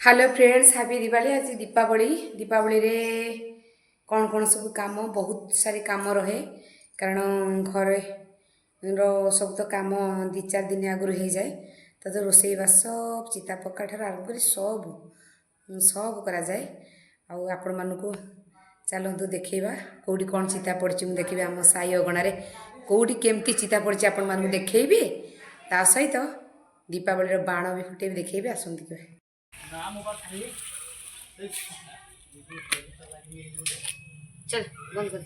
Hello friends, happy Diwali. आज दीपावली। दीपावली रे कौन कौन सब काम, बहुत सारी काम रहे कारण घर रो सब तो काम 2-4 दिन आगु हो जाए। तो रोसई बास चिता पक्का ठार आरंभ कर सब सब करा जाए। आपण मानू चलतु देखा कौटी कौन चिता पड़ी मुझे देखिए आम साई अगणार कौटी केमती चिता पड़ी आपण मानू देखी ता सहित दीपावली बाण भी फुटे देखी आसती। चल बंद कर।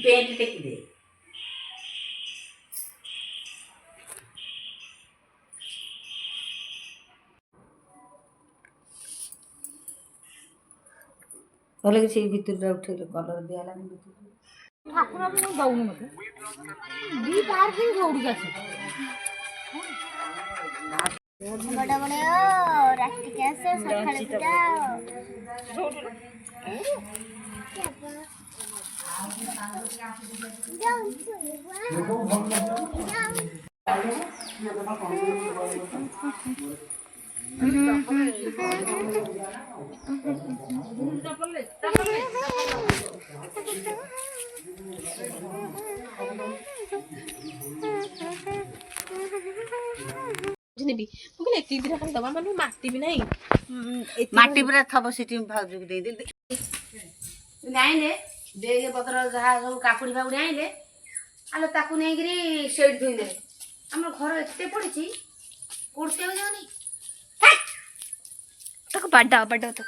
पेंट टेक दे। भले किसी भीतर उठे कलर दिया ठाकुर भी दौनी मत दी पार भी दौड़ी आस बड़ा बड़ा रात के आसे सकाळे पूजा दवा मानू माटी भी नहीं माटी पूरा थब सीटी भाउज दे दे आइले बेग पत्र जहाँ सब काकुड़ी फाकुड़ी आइले आलो ताकू नहीं सेट धोईदे आम घर एत पड़ी कुर्सी जानी बाडा बाडा तो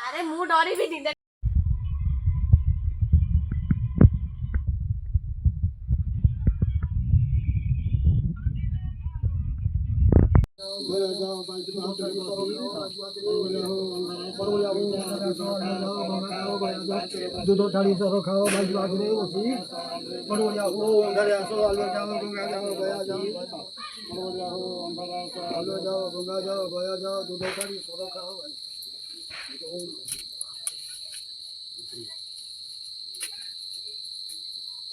अरे मु डरी भी नहीं दूध थाली सर खाओ भाई बात नहीं होती बढ़िया हो अंदर आसो आलो जाओ गंगा जाओ गया जाओ बढ़िया हो अंदर आसो आलो जाओ गंगा जाओ गया जाओ दूध थाली सर खाओ भाई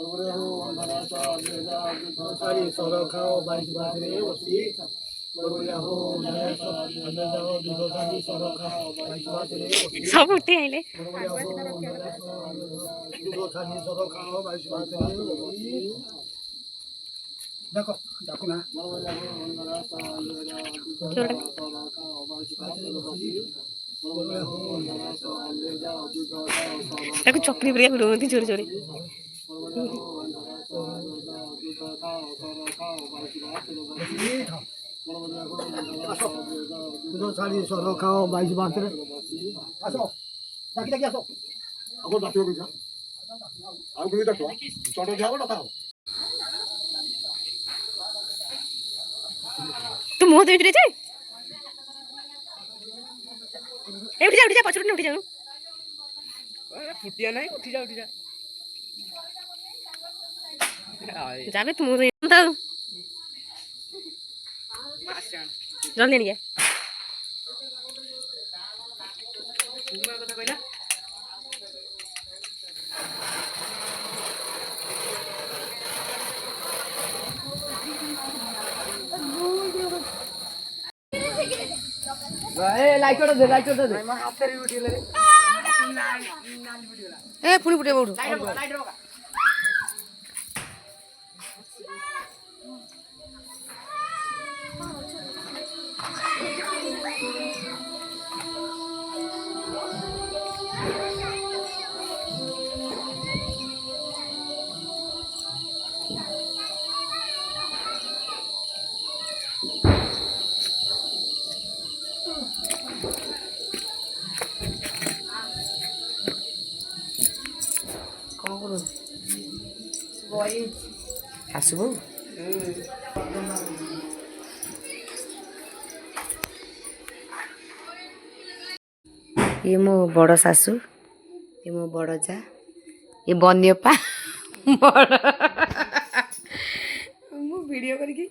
बढ़िया हो अंदर आसो आलो जाओ दूध थाली सर खाओ भाई बात नहीं होती सब उठे आइले देखो देखो ना देखो चकरी बढ़िया रोती चोरी चोरी साड़ी सर खाओ बाईस बात आसो डाकी डाकी आसो आगो डाकियो बिजा आउ कोई डाको चटो जाओ डाकाओ तू मुंह दे जे ए उठ जा पछुट उठ जा फुटिया नहीं उठ जा जाबे तू मुंह दे जल्दी नहीं ए पुणी फुटे बौठु कौन करू आसबू ये मो बड़ सासू ये मो बड़ जा ये बन्यपा बड़ मु वीडियो करके